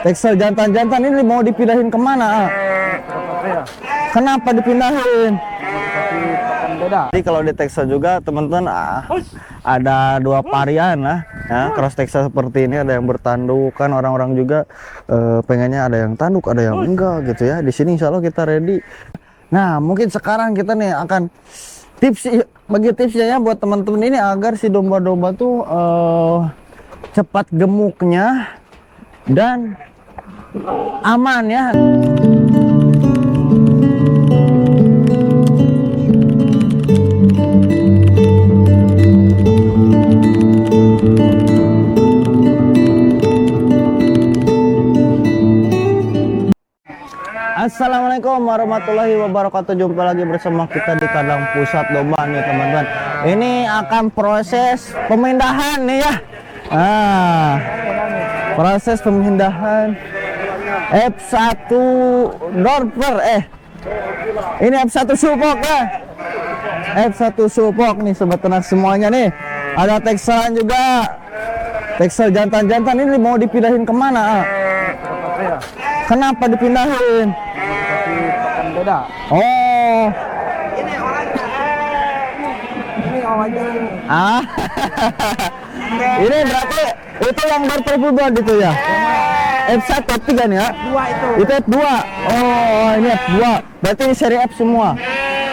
Texel jantan-jantan ini mau dipindahin kemana? Kenapa dipindahin? Jadi kalau di Texel juga teman-teman ada dua varian lah ya, cross Texel seperti ini, ada yang bertanduk kan, orang-orang juga pengennya ada yang tanduk ada yang enggak gitu ya. Di sini insya Allah kita ready. Nah mungkin sekarang kita nih akan bagi tipsnya ya buat teman-teman ini agar si domba-domba tuh cepat gemuknya dan aman ya. Assalamualaikum warahmatullahi wabarakatuh. Jumpa lagi bersama kita di kandang pusat domba nih teman-teman. Ini akan proses pemindahan nih ya. Proses pemindahan F1 Dorper. Ini F1 Supok ya. F1 Supok nih sobat ternak semuanya nih. Ada Texelan juga. Texel jantan-jantan ini mau dipindahin kemana? Kenapa dipindahin? Pakan beda. Oh. Ini awalnya ini. Ini berarti itu yang berperbudan itu ya? F1 F3 nih ya? Dua itu. Itu F2. Oh, ini F2. Berarti ini seri F semua.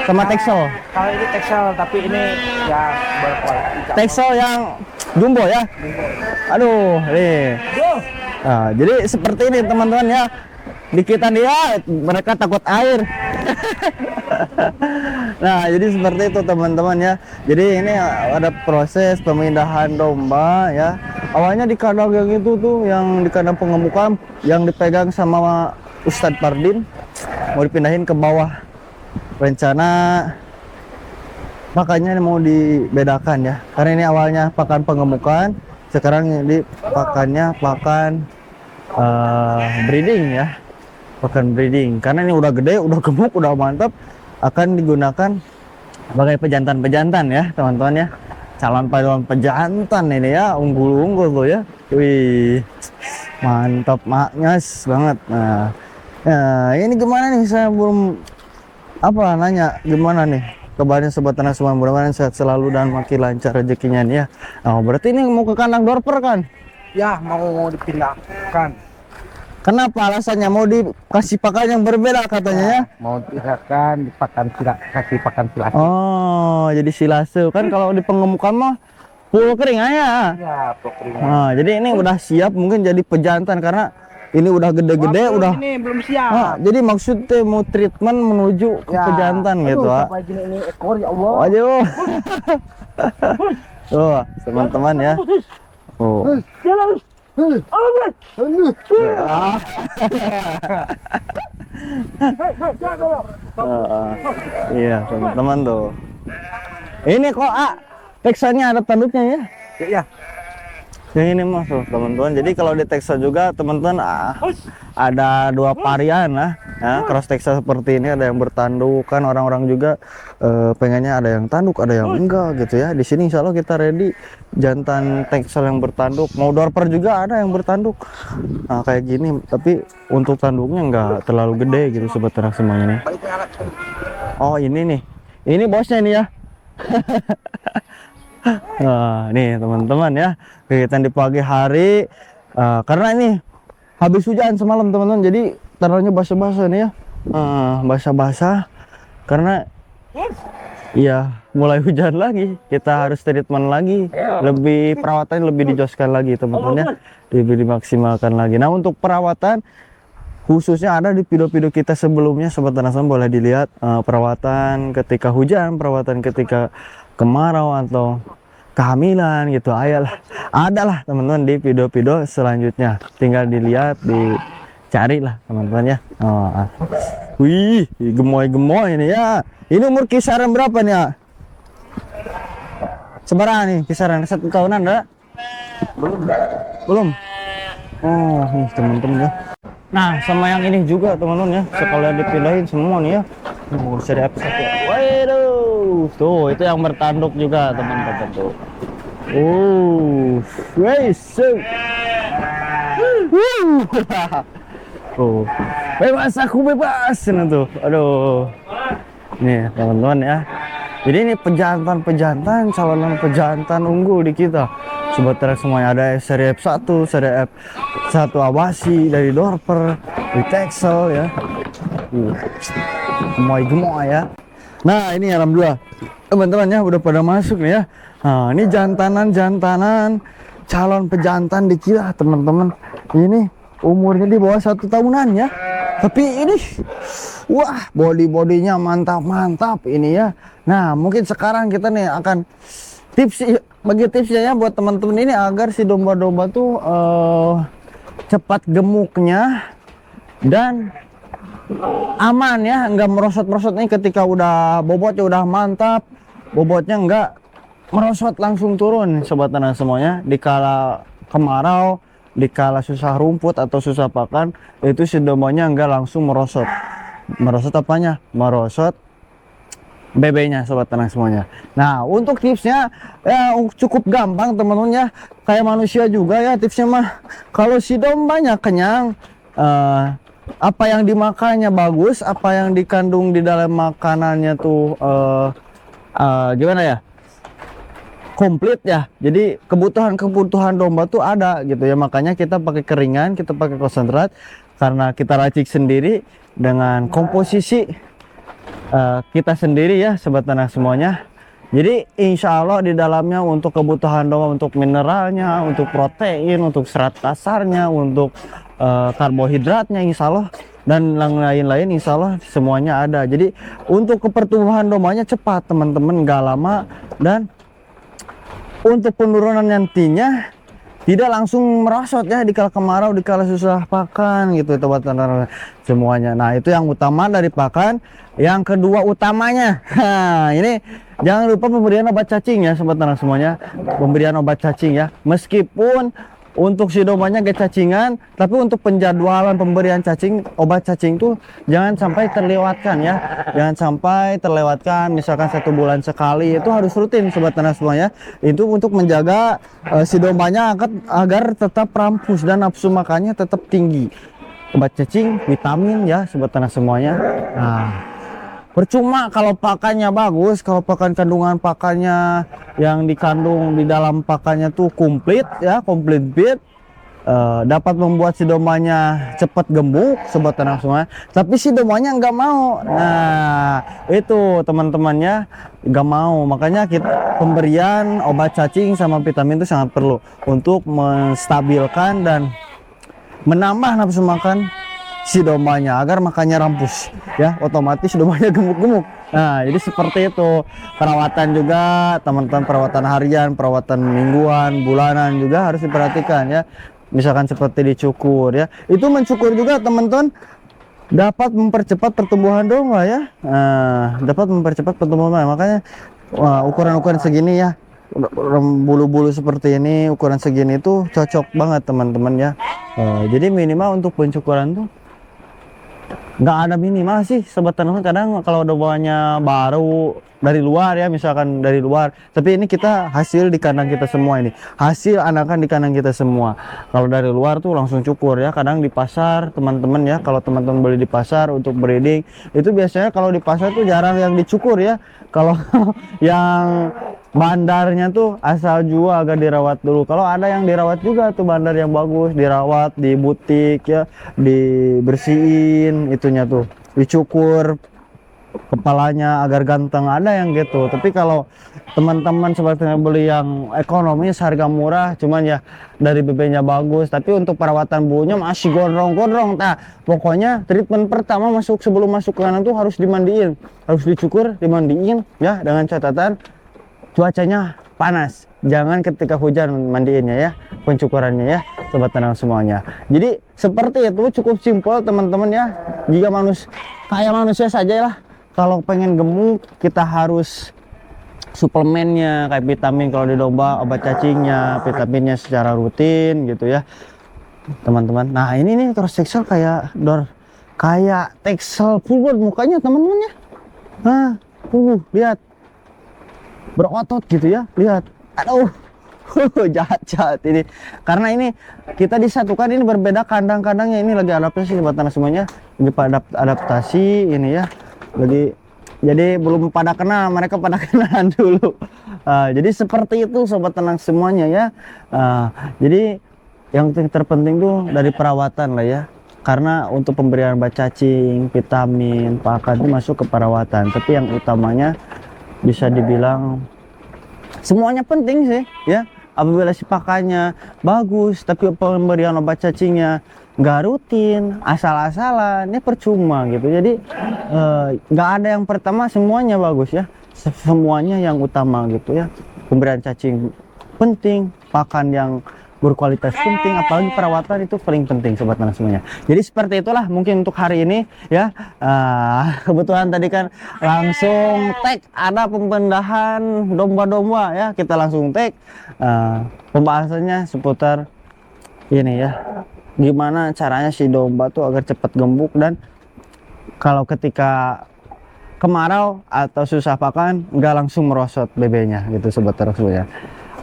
Sama Texel. Kalau ini Texel tapi ini ya berkualitas. Texel yang jumbo ya? Aduh, nih. Nah, jadi seperti ini teman-teman ya. Dikitan dia, mereka takut air. Nah, jadi seperti itu teman-teman ya. Jadi ini ada proses pemindahan domba ya. Awalnya di kandang yang itu tuh, yang di kandang pengemukan, yang dipegang sama Ustadz Pardin, mau dipindahin ke bawah. Rencana makanya mau dibedakan ya. Karena ini awalnya pakan pengemukan, sekarang ini pakannya pakan breeding ya. Pakan breeding, karena ini udah gede, udah gemuk, udah mantap, akan digunakan sebagai pejantan-pejantan ya teman-teman ya. Calon pejantan ini ya, unggul-unggul tuh ya. Wih, mantap maknyas banget. Nah, ini gimana nih, saya belum nanya gimana nih kabarnya sobat ternak semua, mudah-mudahan sehat selalu dan makin lancar rezekinya nih ya. Nah, berarti ini mau ke kandang Dorper kan? Ya, mau dipindahkan. Kenapa alasannya? Mau dikasih pakan yang berbeda katanya ya? Mau dipindahkan, kasih pakan silase. Oh, jadi silase kan kalau di pengemukan mah full kering aja. Ya, pokoknya. Nah, jadi ini udah siap mungkin jadi pejantan karena ini udah gede-gede, udah. Ini belum siap. Nah, jadi maksudnya mau treatment menuju ke pejantan gitu, Pak. Ini ekor ya Allah. Aduh. Tuh, teman-teman ya. Oh. Iya teman-teman tuh. Ini kok Texelnya ada tanduknya ya? Iya. Yang ini mas teman-teman. Jadi kalau di Texel juga teman-teman ada dua varian lah ya, cross Texel seperti ini, ada yang bertanduk kan, orang-orang juga pengennya ada yang tanduk ada yang enggak gitu ya. Di sini insya Allah kita ready jantan Texel yang bertanduk, mau Dorper juga ada yang bertanduk. Nah kayak gini, tapi untuk tanduknya enggak terlalu gede gitu sobat ternak semuanya nih. Oh ini nih, ini bosnya nih ya. Nah, nih teman-teman ya, kegiatan di pagi hari karena ini habis hujan semalam teman-teman, jadi tanahnya basah-basah nih ya, basah-basah karena iya mulai hujan lagi, kita harus treatment lagi, lebih perawatannya lebih dijoskan lagi teman-teman ya, lebih dimaksimalkan lagi. Nah untuk perawatan khususnya ada di video-video kita sebelumnya sobat ternak boleh dilihat, perawatan ketika hujan, perawatan ketika kemarau atau kehamilan gitu, adalah teman-teman di video-video selanjutnya, tinggal dilihat, dicari lah teman-teman ya. Wih, gemoy-gemoy ini ya. Ini umur kisaran berapa nih ya? Seberapa nih kisaran 1 tahunan ada? Belum. Oh nih teman-teman ya. Nah sama yang ini juga teman-teman ya, sekalian dipindahin semua nih ya. Seri F1. Waduh, tuh itu yang bertanduk juga teman-teman tuh. Tuh, bebas aku bebas nah tuh. Aduh. Nih teman-teman ya. Jadi ini pejantan, calonan pejantan unggul di kita. Sobat Trek semuanya, ada seri F1, seri F1 Awasi dari Dorper, di Texel ya. Gemoy ya. Nah ini alhamdulillah teman-teman ya udah pada masuk nih ya. Nah ini jantanan calon pejantan di kita teman-teman. Ini umurnya di bawah 1 tahunan ya. Tapi ini wah bodinya mantap ini ya. Nah mungkin sekarang kita nih akan bagi tipsnya ya buat teman-teman ini agar si domba-domba tuh cepat gemuknya dan aman ya, nggak merosot-merosot nih ketika udah bobotnya udah mantap, bobotnya nggak merosot langsung turun sobat tanah semuanya. Dikala kemarau, dikala susah rumput atau susah pakan, itu si dombanya nggak langsung merosot. Merosot apanya? Merosot BB-nya sobat tanah semuanya. Nah untuk tipsnya ya cukup gampang teman-teman ya, kayak manusia juga ya tipsnya mah. Kalau si dombanya kenyang, apa yang dimakannya bagus, apa yang dikandung di dalam makanannya tuh gimana ya, komplit ya. Jadi kebutuhan domba tuh ada gitu ya. Makanya kita pakai keringan, kita pakai konsentrat karena kita racik sendiri dengan komposisi kita sendiri ya sobat tanah semuanya. Jadi insya Allah di dalamnya untuk kebutuhan domba, untuk mineralnya, untuk protein, untuk serat kasarnya, untuk karbohidratnya insya Allah, dan lain-lain insya Allah semuanya ada. Jadi untuk pertumbuhan dombanya cepat teman-teman, nggak lama, dan untuk penurunan nantinya tidak langsung merosot ya dikala kemarau, dikala susah pakan gitu teman-teman semuanya. Nah itu yang utama dari pakan. Yang kedua utamanya, ini jangan lupa pemberian obat cacing ya sobat tanah semuanya. Pemberian obat cacing ya, meskipun untuk si dombanya gak cacingan, tapi untuk penjadwalan pemberian cacing, obat cacing tuh jangan sampai terlewatkan ya. Jangan sampai terlewatkan, misalkan 1 bulan sekali, itu harus rutin sobat tanah semuanya. Itu untuk menjaga si dombanya agar tetap rampus dan nafsu makannya tetap tinggi. Obat cacing, vitamin ya sobat tanah semuanya. Nah percuma kalau pakannya bagus, kalau kandungan pakannya yang dikandung di dalam pakannya tuh komplit ya, komplit feed, dapat membuat si dombanya cepat gemuk sobat tanah semua. Tapi si dombanya nggak mau. Nah itu teman-temannya nggak mau. Makanya kita pemberian obat cacing sama vitamin itu sangat perlu untuk menstabilkan dan menambah nafsu makan si dombanya agar makannya rampus ya, otomatis dombanya gemuk-gemuk. Nah jadi seperti itu. Perawatan juga teman-teman, perawatan harian, perawatan mingguan, bulanan juga harus diperhatikan ya. Misalkan seperti dicukur ya, itu mencukur juga teman-teman dapat mempercepat pertumbuhan domba ya. Dapat mempercepat pertumbuhan domba. Makanya ukuran-ukuran segini ya, bulu-bulu seperti ini, ukuran segini tuh cocok banget teman-teman ya. Jadi minimal untuk pencukuran tuh nggak ada minimal sih sobat tanah. Kadang kalau dombanya baru dari luar ya, misalkan dari luar, tapi ini kita hasil di kandang kita semua, ini hasil anakan di kandang kita semua. Kalau dari luar tuh langsung cukur ya. Kadang di pasar teman-teman ya, kalau teman-teman beli di pasar untuk breeding itu biasanya kalau di pasar tuh jarang yang dicukur ya. Kalau yang bandarnya tuh asal jual agak dirawat dulu. Kalau ada yang dirawat juga tuh bandar yang bagus, dirawat di butik ya, dibersihin itunya tuh, dicukur kepalanya agar ganteng, ada yang gitu. Tapi kalau teman-teman sepertinya beli yang ekonomis harga murah, cuman ya dari BB-nya bagus, tapi untuk perawatan bulunya masih gondrong-gondrong. Nah pokoknya treatment pertama sebelum masuk ke kandang tuh harus dimandiin, harus dicukur, dimandiin ya, dengan catatan cuacanya panas, jangan ketika hujan mandiinnya ya, pencukurannya ya sobat tanah semuanya. Jadi seperti itu, cukup simpel teman-teman ya. Jika kayak manusia saja lah, kalau pengen gemuk kita harus suplemennya kayak vitamin. Kalau di domba obat cacingnya, vitaminnya secara rutin gitu ya teman-teman. Nah ini nih terus Texel kayak Texel full mukanya teman-teman ya. Nah lihat berotot gitu ya, lihat, aduh jahat ini. Karena ini kita disatukan, ini berbeda kandang-kandangnya. Ini lagi adaptasi buat tanah semuanya, lagi adaptasi ini ya. Jadi belum pada kenal, mereka pada kenalan dulu. Jadi seperti itu sobat tenang semuanya ya. Jadi yang terpenting tuh dari perawatan lah ya. Karena untuk pemberian obat cacing, vitamin, pakan itu masuk ke perawatan. Tapi yang utamanya bisa dibilang semuanya penting sih ya. Apabila si pakannya bagus tapi pemberian obat cacingnya nggak rutin, asal-asalan, ini percuma gitu. Jadi nggak ada yang pertama, semuanya bagus ya. Semuanya yang utama gitu ya. Pemberian cacing penting, pakan yang berkualitas penting, apalagi perawatan itu paling penting sobat tanah semuanya. Jadi seperti itulah mungkin untuk hari ini ya. Kebetulan tadi kan langsung tag ada pembendahan domba-domba ya, kita langsung tag. Pembahasannya seputar ini ya, gimana caranya si domba tuh agar cepat gemuk, dan kalau ketika kemarau atau susah pakan nggak langsung merosot bebeknya gitu sobat ternak semuanya.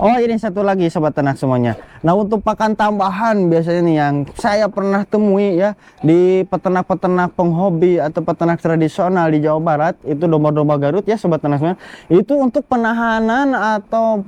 Oh, ini satu lagi sobat ternak semuanya. Nah, untuk pakan tambahan biasanya nih yang saya pernah temui ya di peternak-peternak penghobi atau peternak tradisional di Jawa Barat, itu domba-domba Garut ya sobat ternak semuanya. Itu untuk penahanan atau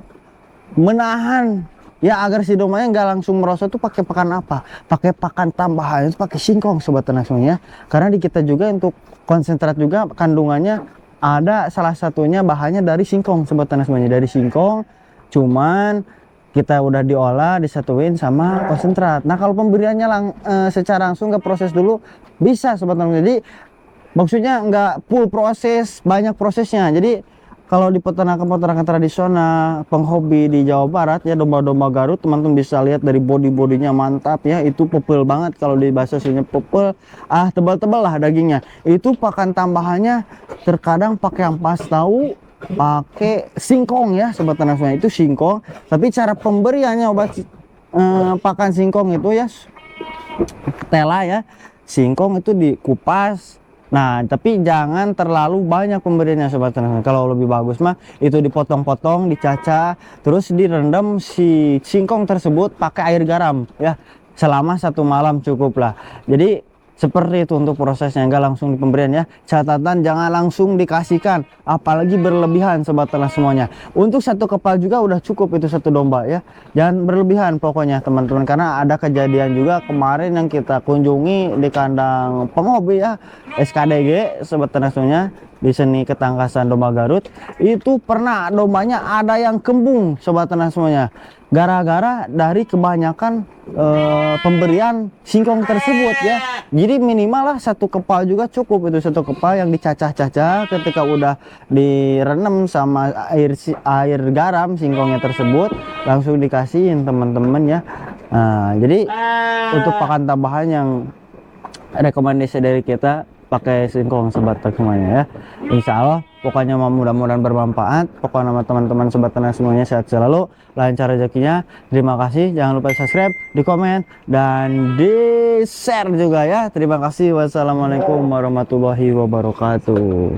menahan ya agar si dombanya nggak langsung merosot tuh pakai pakan apa? Pakai pakan tambahan, itu pakai singkong sobat ternak semuanya. Karena di kita juga untuk konsentrat juga kandungannya ada salah satunya bahannya dari singkong sobat ternak semuanya, dari singkong. Cuman kita udah diolah, disatuin sama konsentrat. Nah, kalau pemberiannya secara langsung nggak proses dulu bisa sobat ternak. Jadi maksudnya nggak full proses, banyak prosesnya. Jadi kalau di peternakan tradisional penghobi di Jawa Barat ya, domba-domba Garut, teman-teman bisa lihat dari bodinya mantap ya, itu pepel banget. Kalau di bahasa sini pepel, tebal-tebal lah dagingnya. Itu pakan tambahannya terkadang pakai ampas tahu, pakai singkong ya sobat ternak semuanya, itu singkong. Tapi cara pemberiannya obat pakan singkong itu ya tela ya, singkong itu dikupas. Nah, tapi jangan terlalu banyak pemberiannya sobat ternak. Kalau lebih bagus mah itu dipotong-potong, dicacah, terus direndam si singkong tersebut pakai air garam ya, selama 1 malam cukup lah. Jadi seperti itu untuk prosesnya, nggak langsung di pemberian ya. Catatan jangan langsung dikasihkan, apalagi berlebihan sobat ternak semuanya. Untuk 1 kepal juga udah cukup itu 1 domba ya. Jangan berlebihan pokoknya teman-teman, karena ada kejadian juga kemarin yang kita kunjungi di kandang penghobi ya, SKDG sobat ternak semuanya, di seni ketangkasan domba Garut. Itu pernah dombanya ada yang kembung sobat ternak semuanya, gara-gara dari kebanyakan pemberian singkong tersebut ya. Jadi minimal lah 1 kepal juga cukup, itu 1 kepal yang dicacah-cacah, ketika udah direndam sama air garam singkongnya tersebut langsung dikasihin teman-teman ya. Jadi untuk pakan tambahan yang rekomendasi dari kita pakai singkong sobat ternak semuanya ya. Insya Allah pokoknya mudah-mudahan bermanfaat. Pokoknya nama teman-teman sobat ternak semuanya sehat selalu, lancar rezekinya. Terima kasih, jangan lupa subscribe, di komen, dan di share juga ya. Terima kasih. Wassalamualaikum warahmatullahi wabarakatuh.